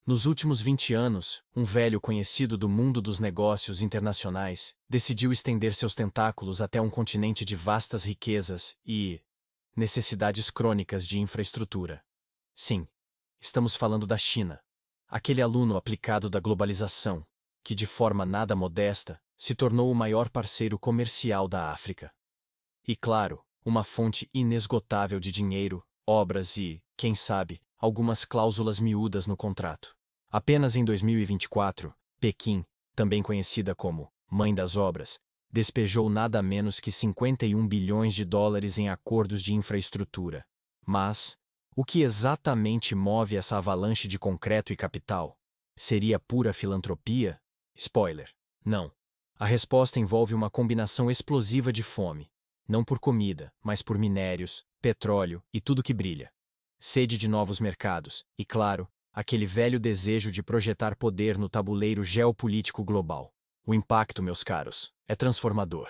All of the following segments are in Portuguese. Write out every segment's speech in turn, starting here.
Nos últimos 20 anos, um velho conhecido do mundo dos negócios internacionais decidiu estender seus tentáculos até um continente de vastas riquezas e necessidades crônicas de infraestrutura. Sim, estamos falando da China, aquele aluno aplicado da globalização, que de forma nada modesta se tornou o maior parceiro comercial da África. E claro, uma fonte inesgotável de dinheiro, obras e, quem sabe, algumas cláusulas miúdas no contrato. Apenas em 2024, Pequim, também conhecida como Mãe das Obras, despejou nada menos que 51 bilhões de dólares em acordos de infraestrutura. Mas, o que exatamente move essa avalanche de concreto e capital? Seria pura filantropia? Spoiler: não. A resposta envolve uma combinação explosiva de fome. Não por comida, mas por minérios, petróleo e tudo que brilha. Sede de novos mercados e, claro, aquele velho desejo de projetar poder no tabuleiro geopolítico global. O impacto, meus caros, é transformador.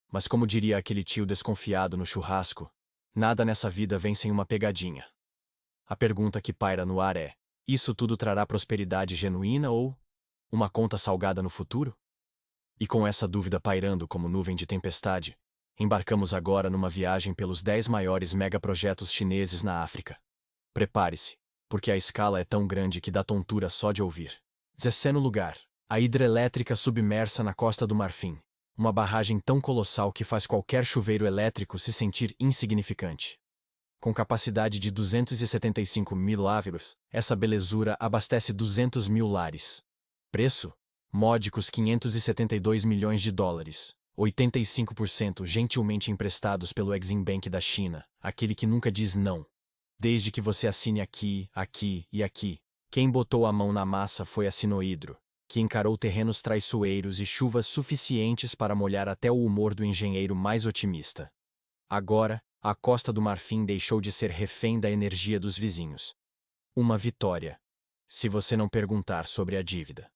Mas como diria aquele tio desconfiado no churrasco, nada nessa vida vem sem uma pegadinha. A pergunta que paira no ar é: isso tudo trará prosperidade genuína ou uma conta salgada no futuro? E com essa dúvida pairando como nuvem de tempestade, embarcamos agora numa viagem pelos 10 maiores megaprojetos chineses na África. Prepare-se, porque a escala é tão grande que dá tontura só de ouvir. 16º lugar, a hidrelétrica submersa na Costa do Marfim. Uma barragem tão colossal que faz qualquer chuveiro elétrico se sentir insignificante. Com capacidade de 275 mil árvores, essa belezura abastece 200 mil lares. Preço? Módicos 572 milhões de dólares. 85% gentilmente emprestados pelo Exim Bank da China, aquele que nunca diz não. Desde que você assine aqui, aqui e aqui. Quem botou a mão na massa foi a Sinohydro, que encarou terrenos traiçoeiros e chuvas suficientes para molhar até o humor do engenheiro mais otimista. Agora, a Costa do Marfim deixou de ser refém da energia dos vizinhos. Uma vitória. Se você não perguntar sobre a dívida.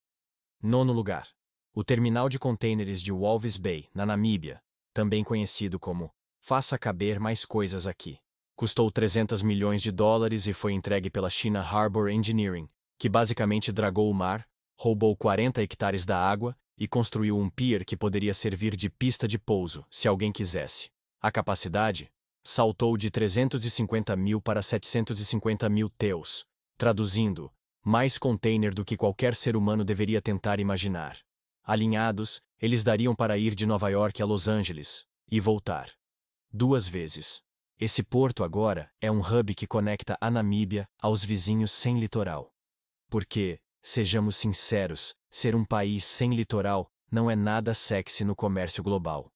9º lugar. O terminal de contêineres de Walvis Bay, na Namíbia, também conhecido como Faça Caber Mais Coisas Aqui. Custou 300 milhões de dólares e foi entregue pela China Harbour Engineering, que basicamente dragou o mar, roubou 40 hectares da água e construiu um pier que poderia servir de pista de pouso, se alguém quisesse. A capacidade saltou de 350 mil para 750 mil TEUs, traduzindo, mais container do que qualquer ser humano deveria tentar imaginar. Alinhados, eles dariam para ir de Nova York a Los Angeles e voltar 2 vezes. Esse porto agora é um hub que conecta a Namíbia aos vizinhos sem litoral. Porque, sejamos sinceros, ser um país sem litoral não é nada sexy no comércio global.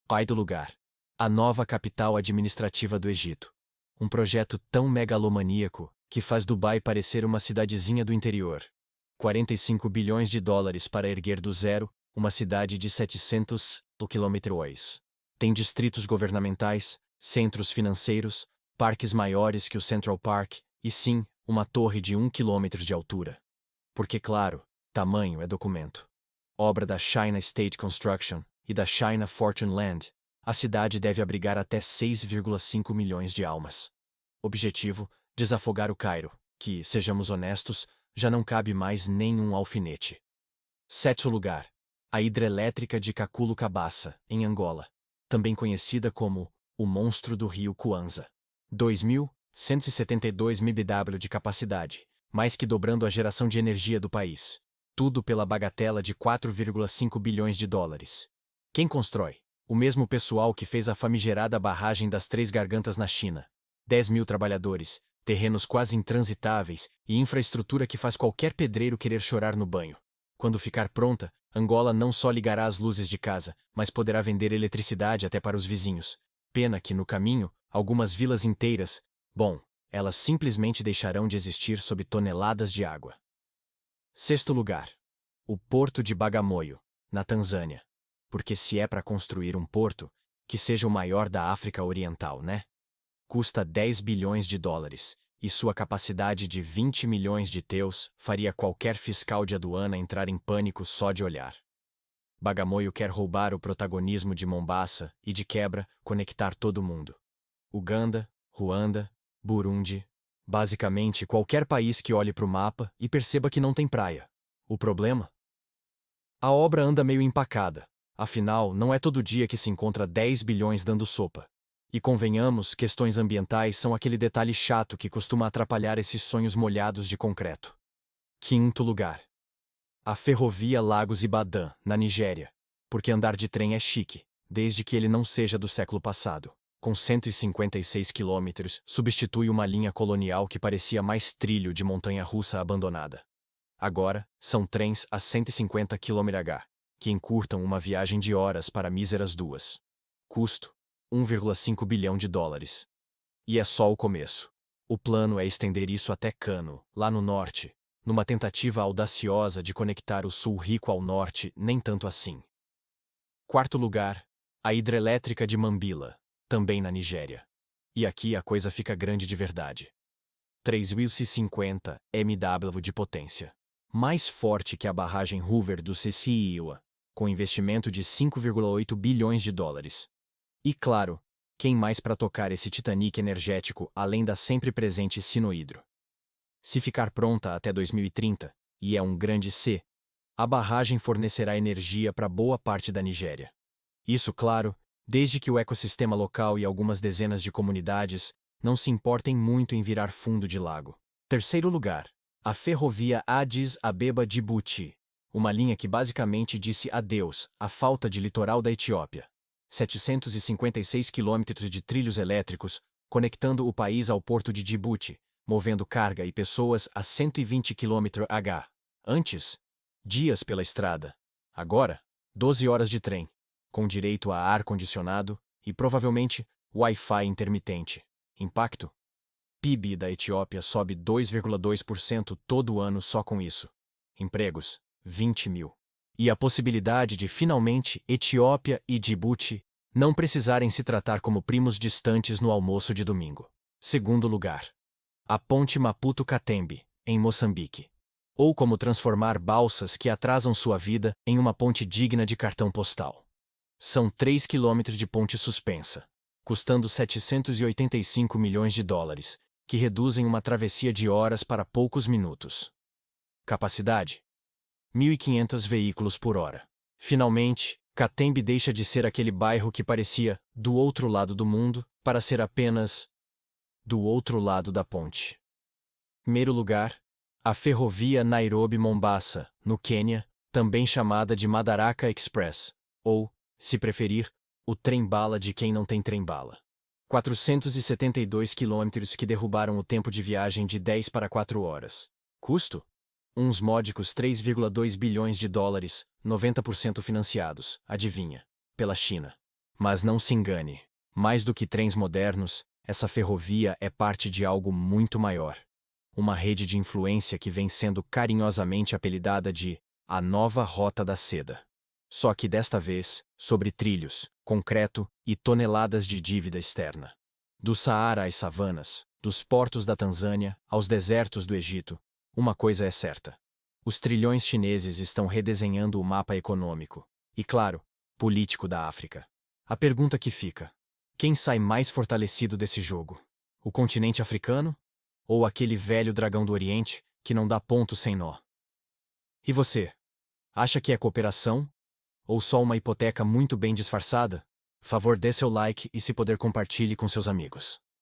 Pai do lugar. A nova capital administrativa do Egito. Um projeto tão megalomaníaco que faz Dubai parecer uma cidadezinha do interior. 45 bilhões de dólares para erguer do zero uma cidade de 700 km². Tem distritos governamentais, centros financeiros, parques maiores que o Central Park e sim, uma torre de 1 quilômetro de altura. Porque claro, tamanho é documento. Obra da China State Construction e da China Fortune Land, a cidade deve abrigar até 6,5 milhões de almas. Objetivo: desafogar o Cairo, que, sejamos honestos, já não cabe mais nenhum alfinete. 7º lugar. A hidrelétrica de Kakulo Cabaça, em Angola, também conhecida como o monstro do rio Kwanza. 2.172 MW de capacidade, mais que dobrando a geração de energia do país. Tudo pela bagatela de 4,5 bilhões de dólares. Quem constrói? O mesmo pessoal que fez a famigerada barragem das Três Gargantas na China. 10 mil trabalhadores, terrenos quase intransitáveis e infraestrutura que faz qualquer pedreiro querer chorar no banho. Quando ficar pronta, Angola não só ligará as luzes de casa, mas poderá vender eletricidade até para os vizinhos. Pena que, no caminho, algumas vilas inteiras, elas simplesmente deixarão de existir sob toneladas de água. 6º lugar. O Porto de Bagamoyo, na Tanzânia. Porque se é para construir um porto, que seja o maior da África Oriental, né? Custa 10 bilhões de dólares, e sua capacidade de 20 milhões de teus faria qualquer fiscal de aduana entrar em pânico só de olhar. Bagamoyo quer roubar o protagonismo de Mombasa e, de quebra, conectar todo mundo. Uganda, Ruanda, Burundi, Basicamente, qualquer país que olhe para o mapa e perceba que não tem praia. O problema? A obra anda meio empacada. Afinal, não é todo dia que se encontra 10 bilhões dando sopa. E convenhamos, questões ambientais são aquele detalhe chato que costuma atrapalhar esses sonhos molhados de concreto. Quinto lugar. A ferrovia Lagos-Ibadan, na Nigéria. Porque andar de trem é chique, desde que ele não seja do século passado. Com 156 quilômetros, substitui uma linha colonial que parecia mais trilho de montanha-russa abandonada. Agora, são trens a 150 km/h, que encurtam uma viagem de horas para míseras 2. Custo: 1,5 bilhão de dólares. E é só o começo. O plano é estender isso até Kano, lá no norte, numa tentativa audaciosa de conectar o sul rico ao norte, nem tanto assim. Quarto lugar, a hidrelétrica de Mambila, também na Nigéria. E aqui a coisa fica grande de verdade. 3.050 MW de potência. Mais forte que a barragem Hoover do Ceciíua, com investimento de 5,8 bilhões de dólares. E claro, quem mais para tocar esse Titanic energético além da sempre presente Sinohydro? Se ficar pronta até 2030, e é um grande se, a barragem fornecerá energia para boa parte da Nigéria. Isso, claro, desde que o ecossistema local e algumas dezenas de comunidades não se importem muito em virar fundo de lago. Terceiro lugar, a ferrovia Addis Abeba-Djibouti, uma linha que basicamente disse adeus à falta de litoral da Etiópia. 756 quilômetros de trilhos elétricos, conectando o país ao porto de Djibouti, movendo carga e pessoas a 120 km/h. Antes, dias pela estrada. Agora, 12 horas de trem, com direito a ar-condicionado e, provavelmente, Wi-Fi intermitente. Impacto? PIB da Etiópia sobe 2,2% todo ano só com isso. Empregos, 20 mil. E a possibilidade de, finalmente, Etiópia e Djibouti não precisarem se tratar como primos distantes no almoço de domingo. Segundo lugar. A ponte Maputo-Katembe, em Moçambique. Ou como transformar balsas que atrasam sua vida em uma ponte digna de cartão postal. São 3 quilômetros de ponte suspensa, custando 785 milhões de dólares, que reduzem uma travessia de horas para poucos minutos. Capacidade: 1.500 veículos por hora. Finalmente, Katembe deixa de ser aquele bairro que parecia do outro lado do mundo para ser apenas do outro lado da ponte. Primeiro lugar, a ferrovia Nairobi-Mombasa, no Quênia, também chamada de Madaraka Express, ou, se preferir, o trem-bala de quem não tem trem-bala. 472 quilômetros que derrubaram o tempo de viagem de 10 para 4 horas. Custo? Uns módicos 3,2 bilhões de dólares, 90% financiados, adivinha, pela China. Mas não se engane, mais do que trens modernos, essa ferrovia é parte de algo muito maior. Uma rede de influência que vem sendo carinhosamente apelidada de a Nova Rota da Seda. Só que desta vez, sobre trilhos, concreto e toneladas de dívida externa. Do Saara às savanas, dos portos da Tanzânia aos desertos do Egito, uma coisa é certa. Os trilhões chineses estão redesenhando o mapa econômico e, claro, político da África. A pergunta que fica: quem sai mais fortalecido desse jogo? O continente africano? Ou aquele velho dragão do Oriente que não dá ponto sem nó? E você? Acha que é cooperação? Ou só uma hipoteca muito bem disfarçada? Favor dê seu like e, se puder, compartilhe com seus amigos.